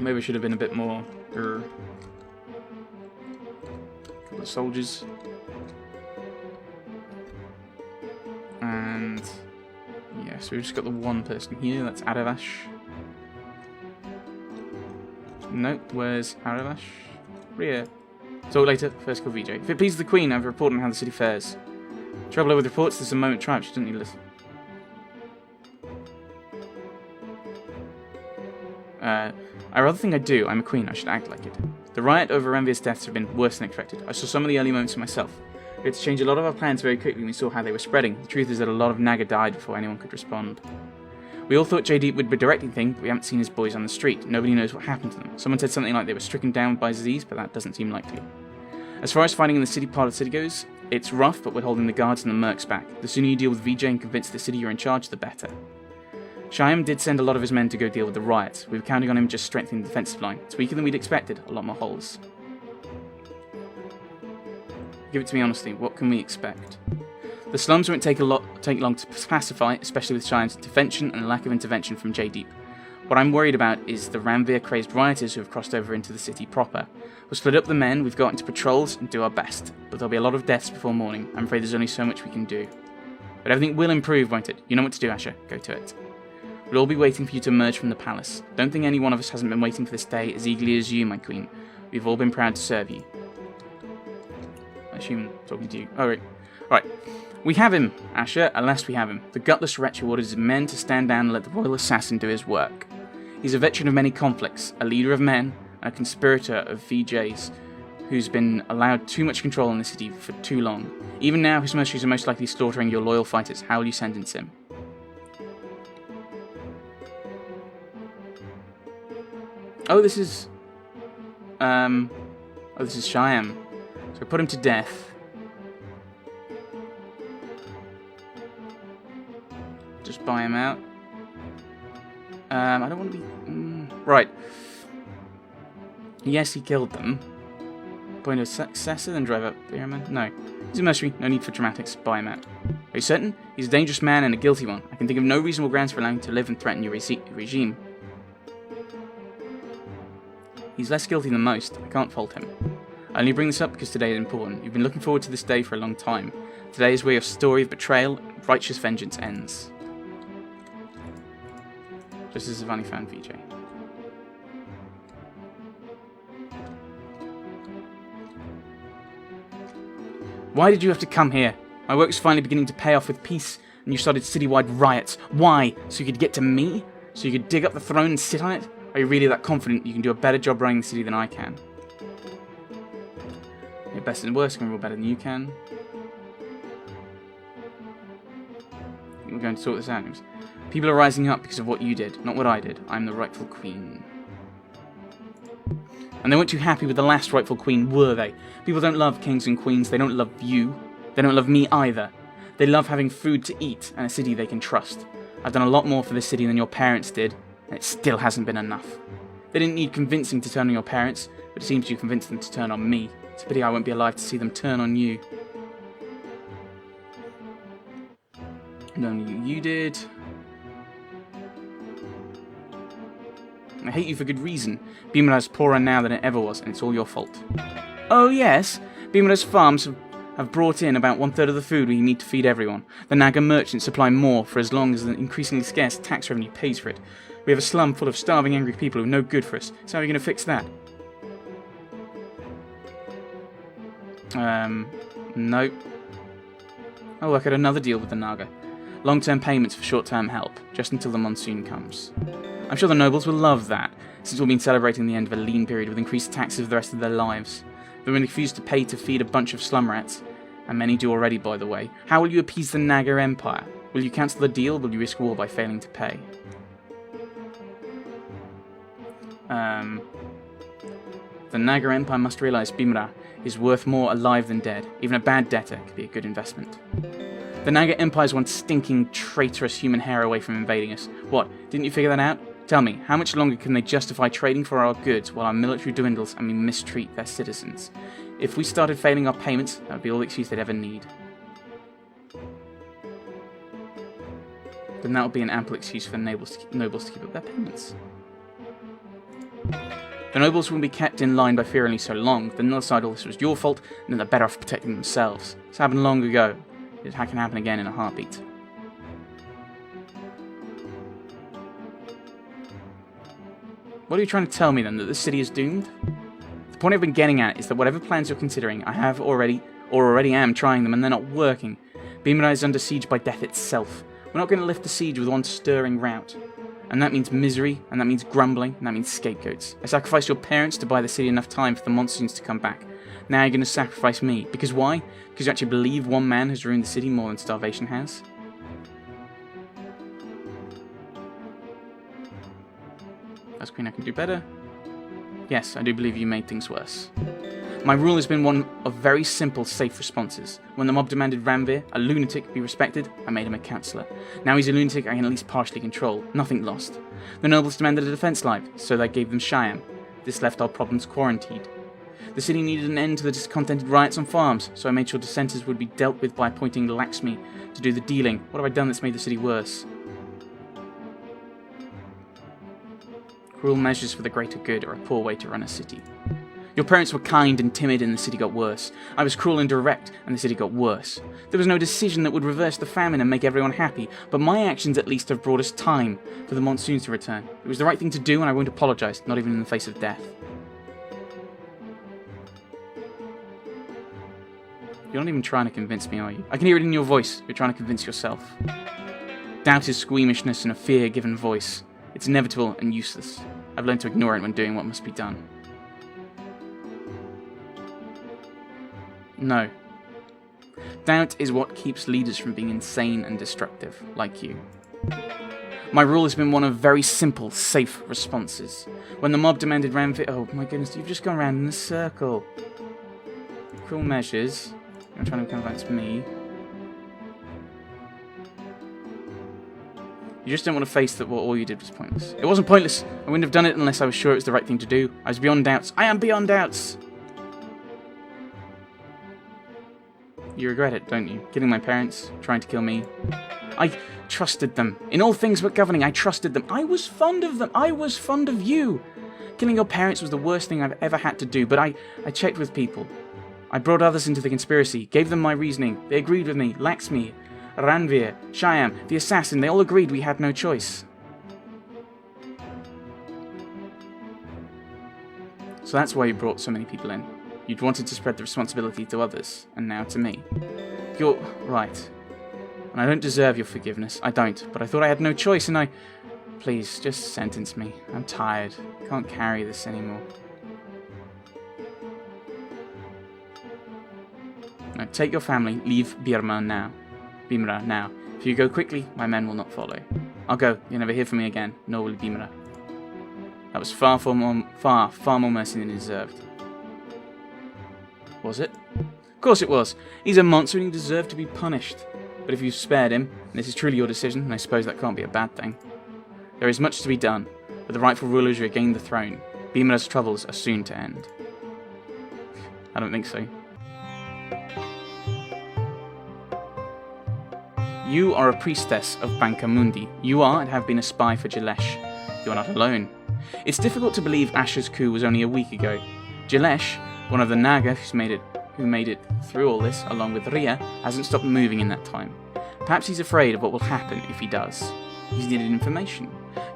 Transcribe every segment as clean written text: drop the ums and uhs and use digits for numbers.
Maybe we should have been a bit more... couple of soldiers. And... yeah, so we've just got the one person here, that's Aravash. Nope, where's Aravash? Rhea. Talk later, first call VJ. If it pleases the Queen, I have a report on how the city fares. Trouble with reports, there's a moment tribe, she doesn't need to listen. I rather think I do. I'm a queen. I should act like it. The riot over Ranvir's deaths have been worse than expected. I saw some of the early moments for myself. We had to change a lot of our plans very quickly when we saw how they were spreading. The truth is that a lot of Naga died before anyone could respond. We all thought J-Deep would be directing things, but we haven't seen his boys on the street. Nobody knows what happened to them. Someone said something like they were stricken down by disease, but that doesn't seem likely. As far as fighting in the city part of the city goes, it's rough, but we're holding the guards and the mercs back. The sooner you deal with VJ and convince the city you're in charge, the better. Shyam did send a lot of his men to go deal with the riots. We were counting on him just strengthening the defensive line. It's weaker than we'd expected, a lot more holes. Give it to me honestly, what can we expect? The slums won't take long to pacify, especially with Shyam's intervention and lack of intervention from J-Deep. What I'm worried about is the Ranvir-crazed rioters who have crossed over into the city proper. We'll split up the men, we've got into patrols, and do our best. But there'll be a lot of deaths before morning. I'm afraid there's only so much we can do. But everything will improve, won't it? You know what to do, Asher. Go to it. We'll all be waiting for you to emerge from the palace. Don't think any one of us hasn't been waiting for this day as eagerly as you, my queen. We've all been proud to serve you. I assume I'm talking to you. Oh, right. We have him, Asher. Alas, we have him. The gutless wretch who orders his men to stand down and let the royal assassin do his work. He's a veteran of many conflicts, a leader of men, and a conspirator of VJs, who's been allowed too much control in the city for too long. Even now, his mercenaries are most likely slaughtering your loyal fighters. How will you sentence him? Oh, this is... this is Shyam. So put him to death. Just buy him out. I don't want to be... right. Yes, he killed them. Point of successor, then drive up Beerman? No. He's a mercenary. No need for dramatics. Buy him out. Are you certain? He's a dangerous man and a guilty one. I can think of no reasonable grounds for allowing him to live and threaten your regime. He's less guilty than most. I can't fault him. I only bring this up because today is important. You've been looking forward to this day for a long time. Today is where your story of betrayal and righteous vengeance ends. Just as Savani found VJ. Why did you have to come here? My work was finally beginning to pay off with peace, and you started citywide riots. Why? So you could get to me? So you could dig up the throne and sit on it? Are you really that confident you can do a better job running the city than I can? You're better than worse, I can rule better than you can. I think we're going to sort this out. People are rising up because of what you did, not what I did. I'm the rightful queen. And they weren't too happy with the last rightful queen, were they? People don't love kings and queens, they don't love you. They don't love me either. They love having food to eat and a city they can trust. I've done a lot more for this city than your parents did. And it still hasn't been enough. They didn't need convincing to turn on your parents, but it seems you convinced them to turn on me. It's a pity I won't be alive to see them turn on you. And only you did. I hate you for good reason. Bhimara's poorer now than it ever was, and it's all your fault. Oh yes, Bhimara's farms have brought in about 1/3 of the food we need to feed everyone. The Naga merchants supply more for as long as the increasingly scarce tax revenue pays for it. We have a slum full of starving, angry people who are no good for us. So how are we going to fix that? Nope. I'll work out another deal with the Naga. Long-term payments for short-term help, just until the monsoon comes. I'm sure the nobles will love that, since we've been celebrating the end of a lean period with increased taxes for the rest of their lives. They will refuse to pay to feed a bunch of slum rats, and many do already, by the way. How will you appease the Naga Empire? Will you cancel the deal, or will you risk war by failing to pay? The Naga Empire must realize Bhimara is worth more alive than dead. Even a bad debtor could be a good investment. The Naga Empire's one stinking, traitorous human hair away from invading us. What, didn't you figure that out? Tell me, how much longer can they justify trading for our goods while our military dwindles and we mistreat their citizens? If we started failing our payments, that would be all the excuse they'd ever need. Then that would be an ample excuse for nobles to keep up their payments. The nobles will be kept in line by fear only so long, then they'll decide all this was your fault, and then they're better off protecting themselves. It's happened long ago. It can happen again in a heartbeat. What are you trying to tell me then, that the city is doomed? The point I've been getting at is that whatever plans you're considering, I have already, or already am trying them, and they're not working. Bimra is under siege by death itself. We're not going to lift the siege with one stirring rout. And that means misery, and that means grumbling, and that means scapegoats. I sacrificed your parents to buy the city enough time for the monsoons to come back. Now you're going to sacrifice me. Because why? Because you actually believe one man has ruined the city more than starvation has? As Queen, I can do better. Yes, I do believe you made things worse. My rule has been one of very simple, safe responses. When the mob demanded Ranveer, a lunatic, be respected, I made him a councillor. Now he's a lunatic I can at least partially control. Nothing lost. The nobles demanded a defence live, so I gave them Shyam. This left our problems quarantined. The city needed an end to the discontented riots on farms, so I made sure dissenters would be dealt with by appointing Lakshmi to do the dealing. What have I done that's made the city worse? Cruel measures for the greater good are a poor way to run a city. Your parents were kind and timid and the city got worse. I was cruel and direct and the city got worse. There was no decision that would reverse the famine and make everyone happy, but my actions at least have brought us time for the monsoons to return. It was the right thing to do and I won't apologise, not even in the face of death. You're not even trying to convince me, are you? I can hear it in your voice. You're trying to convince yourself. Doubt is squeamishness and a fear given voice. It's inevitable and useless. I've learned to ignore it when doing what must be done. No. Doubt is what keeps leaders from being insane and destructive, like you. My rule has been one of very simple, safe responses. When the mob demanded Ranveer... Oh my goodness, you've just gone around in a circle. Cruel measures. You're trying to convince me. You just don't want to face that all you did was pointless. It wasn't pointless. I wouldn't have done it unless I was sure it was the right thing to do. I was beyond doubts. I am beyond doubts! You regret it, don't you? Killing my parents, trying to kill me. I trusted them. In all things but governing, I trusted them. I was fond of them. I was fond of you. Killing your parents was the worst thing I've ever had to do, but I checked with people. I brought others into the conspiracy, gave them my reasoning. They agreed with me. Lakshmi, Ranveer, Shyam, the assassin, they all agreed we had no choice. So that's why you brought so many people in. You'd wanted to spread the responsibility to others, and now to me. You're right. And I don't deserve your forgiveness. I don't. But I thought I had no choice, and I... Please, just sentence me. I'm tired. I can't carry this anymore. Now, take your family, leave Bimra now. If you go quickly, my men will not follow. I'll go. You'll never hear from me again, nor will Bimra. That was far more mercy than he deserved. Was it? Of course it was. He's a monster and he deserved to be punished. But if you've spared him, and this is truly your decision, and I suppose that can't be a bad thing, there is much to be done, but the rightful rulers regain the throne. Bimra's troubles are soon to end. I don't think so. You are a priestess of Bankamundi. You are and have been a spy for Jalesh. You are not alone. It's difficult to believe Asher's coup was only a week ago. Jalesh, one of the Naga who made it through all this, along with Ria, hasn't stopped moving in that time. Perhaps he's afraid of what will happen if he does. He's needed information.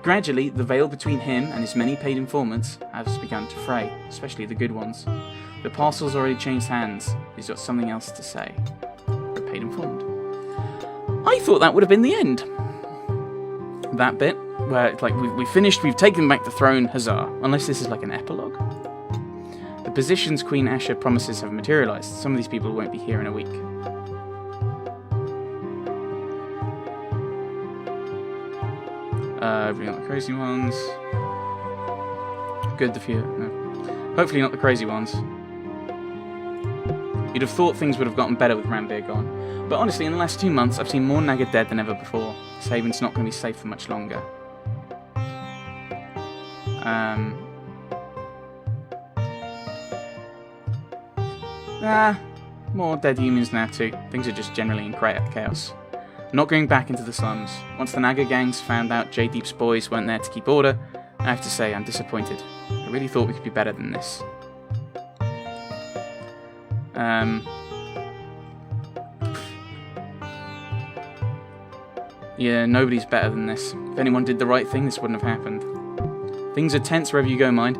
Gradually, the veil between him and his many paid informants has begun to fray, especially the good ones. The parcel's already changed hands. He's got something else to say. For a paid informant. I thought that would have been the end. That bit, where it's like we finished, we've taken back the throne, huzzah. Unless this is like an epilogue. The positions Queen Asher promises have materialised. Some of these people won't be here in a week. Really not the crazy ones. Good, the few. No. Hopefully not the crazy ones. You'd have thought things would have gotten better with Ranveer gone. But honestly, in the last 2 months, I've seen more Naga dead than ever before. This haven's not going to be safe for much longer. More dead humans now too. Things are just generally in chaos. Not going back into the slums. Once the Naga gangs found out Jaydeep's boys weren't there to keep order, I have to say, I'm disappointed. I really thought we could be better than this. Yeah, nobody's better than this. If anyone did the right thing, this wouldn't have happened. Things are tense wherever you go, mind.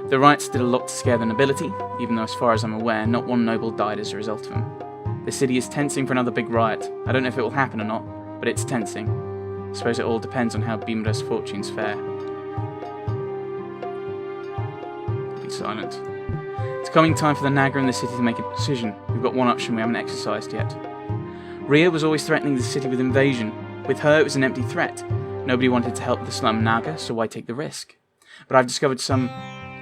The riots did a lot to scare the nobility, even though as far as I'm aware, not one noble died as a result of them. The city is tensing for another big riot. I don't know if it will happen or not, but it's tensing. I suppose it all depends on how Bimra's fortunes fare. Be silent. It's coming time for the Naga and the city to make a decision. We've got one option we haven't exercised yet. Rhea was always threatening the city with invasion. With her, it was an empty threat. Nobody wanted to help the slum Naga, so why take the risk? But I've discovered some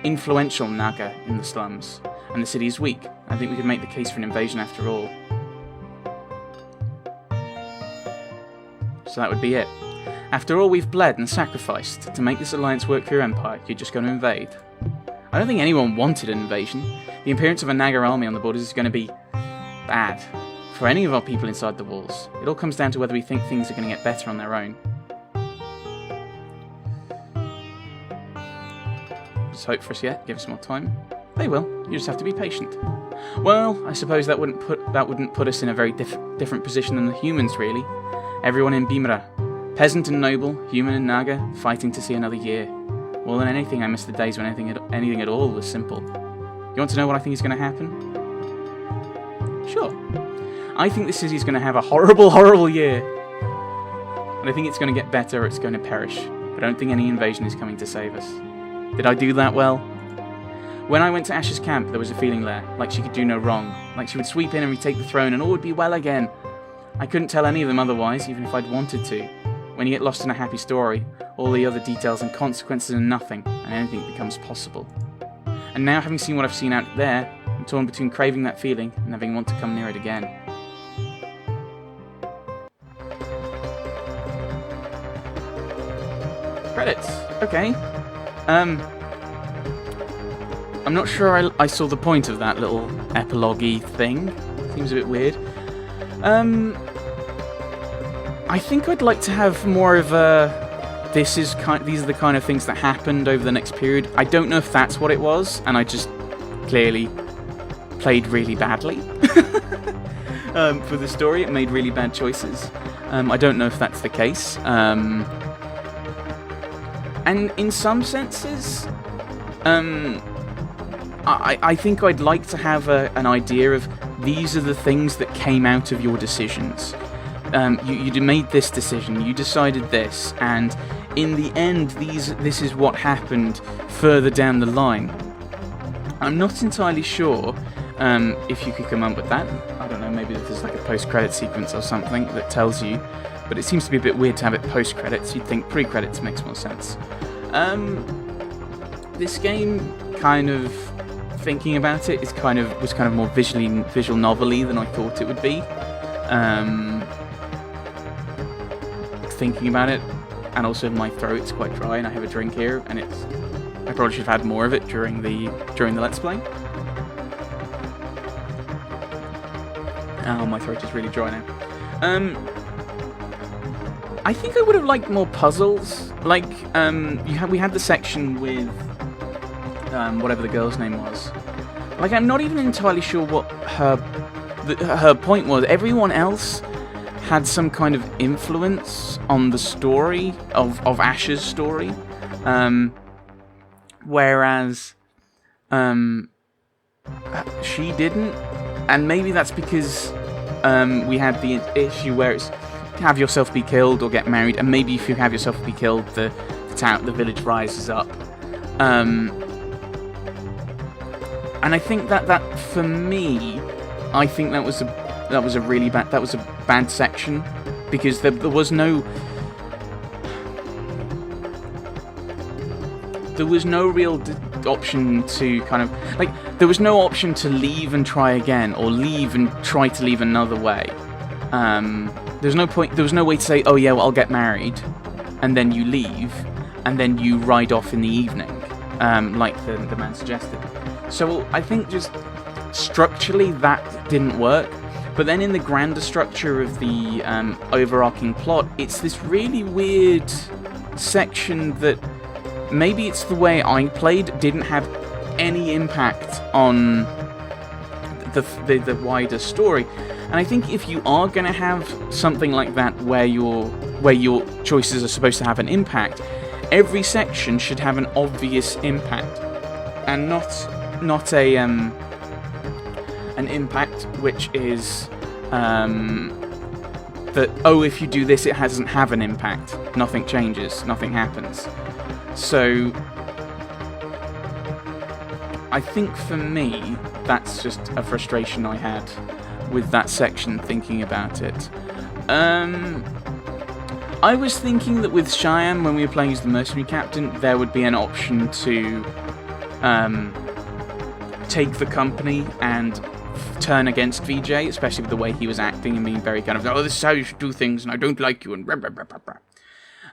influential Naga in the slums, and the city is weak. I think we could make the case for an invasion after all. So that would be it. After all we've bled and sacrificed to make this alliance work for your empire, you're just going to invade. I don't think anyone wanted an invasion. The appearance of a Naga army on the borders is going to be bad for any of our people inside the walls. It all comes down to whether we think things are going to get better on their own. Just hope for us yet. Give us more time. They will. You just have to be patient. Well, I suppose that wouldn't put us in a very different position than the humans, really. Everyone in Bimra, peasant and noble, human and Naga, fighting to see another year. More than anything, I miss the days when anything at all was simple. You want to know what I think is going to happen? Sure. I think the city's going to have a horrible, horrible year. And I think it's going to get better or it's going to perish. But I don't think any invasion is coming to save us. Did I do that well? When I went to Ash's camp, there was a feeling there, like she could do no wrong, like she would sweep in and retake the throne and all would be well again. I couldn't tell any of them otherwise, even if I'd wanted to. When you get lost in a happy story, all the other details and consequences are nothing, and anything becomes possible. And now, having seen what I've seen out there, I'm torn between craving that feeling and having want to come near it again. Credits. Okay. I'm not sure I saw the point of that little epilogue-y thing. Seems a bit weird. I think I'd like to have more of a... these are the kind of things that happened over the next period. I don't know if that's what it was, and I just clearly played really badly. For the story, it made really bad choices. I don't know if that's the case. And in some senses, I think I'd like to have an idea of these are the things that came out of your decisions. You made this decision, you decided this, and in the end, this is what happened further down the line. I'm not entirely sure if you could come up with that. I don't know, maybe there's like a post-credit sequence or something that tells you, but it seems to be a bit weird to have it post-credits. You'd think pre-credits makes more sense. This game, kind of thinking about it, was kind of more visual novel-y than I thought it would be. Thinking about it, and also my throat's quite dry, and I have a drink here, and I probably should have had more of it during the Let's Play. Oh, my throat is really dry now. I think I would have liked more puzzles. Like, we had the section with whatever the girl's name was. Like, I'm not even entirely sure what her point was. Everyone else had some kind of influence on the story of Ash's story, whereas she didn't. And maybe that's because we had the issue where it's have yourself be killed or get married, and maybe if you have yourself be killed, the village rises up. And I think that for me, I think that was a really bad section, because there was no real option to kind of like there was no option to leave and try again, or leave and try to leave another way. There's no point. There was no way to say, oh yeah, well, I'll get married, and then you leave, and then you ride off in the evening, like the man suggested. So I think just structurally that didn't work. But then in the grander structure of the overarching plot, it's this really weird section that maybe it's the way I played didn't have any impact on the wider story. And I think if you are going to have something like that where your choices are supposed to have an impact, every section should have an obvious impact, and not a an impact which is that, oh, if you do this, it doesn't have an impact. Nothing changes, nothing happens. So I think for me, that's just a frustration I had with that section, thinking about it. I was thinking that with Cheyenne, when we were playing as the mercenary captain, there would be an option to take the company and turn against VJ, especially with the way he was acting and being very kind of, oh, this is how you should do things, and I don't like you, and blah, blah, blah, blah, blah.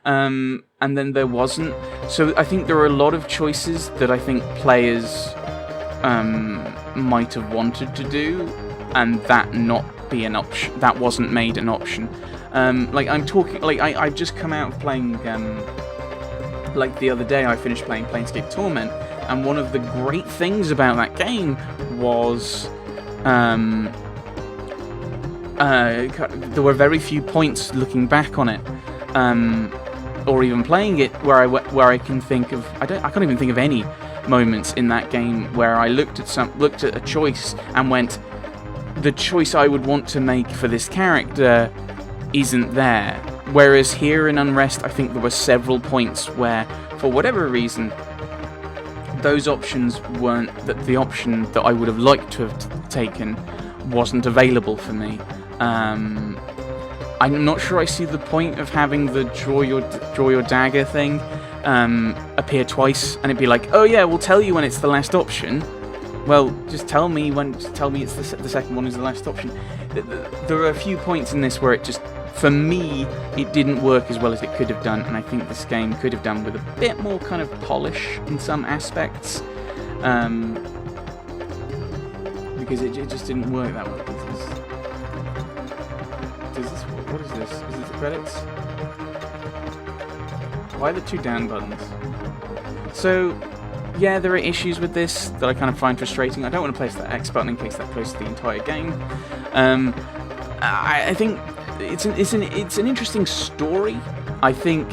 And then there wasn't. So I think there are a lot of choices that I think players might have wanted to do, and that not be an option. That wasn't made an option. Like I'm talking, like I've just come out of playing. Like the other day, I finished playing Planescape Torment, and one of the great things about that game was there were very few points looking back on it, or even playing it, where I can think of. I can't even think of any moments in that game where I looked at a choice and went, the choice I would want to make for this character isn't there. Whereas here in Unrest, I think there were several points where, for whatever reason, those options weren't, that the option that I would have liked to have taken wasn't available for me. I'm not sure I see the point of having the draw your dagger thing appear twice, and it'd be like, oh yeah, we'll tell you when it's the last option. Well, just tell me it's the second one is the last option. There are a few points in this where it just, for me, it didn't work as well as it could have done, and I think this game could have done with a bit more kind of polish in some aspects, because it just didn't work that well. What is this? Is it the credits? Why are the two down buttons? So, yeah, there are issues with this that I kind of find frustrating. I don't want to place that X button in case that closes the entire game. I think it's an interesting story. I think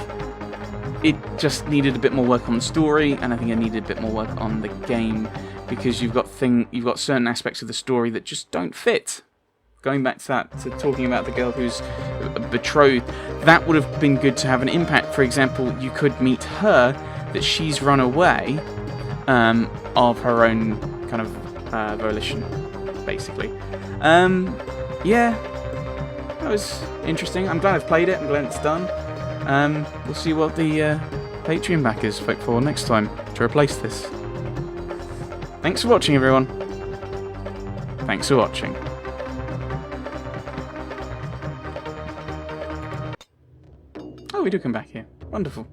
it just needed a bit more work on the story, and I think it needed a bit more work on the game, because you've got certain aspects of the story that just don't fit. Going back to that, to talking about the girl who's betrothed, that would have been good to have an impact. For example, you could meet her, that she's run away of her own kind of volition, basically. Yeah, that was interesting. I'm glad I've played it. I'm glad it's done. We'll see what the Patreon backers vote for next time to replace this. Thanks for watching, everyone. Thanks for watching. Oh, we do come back here. Wonderful.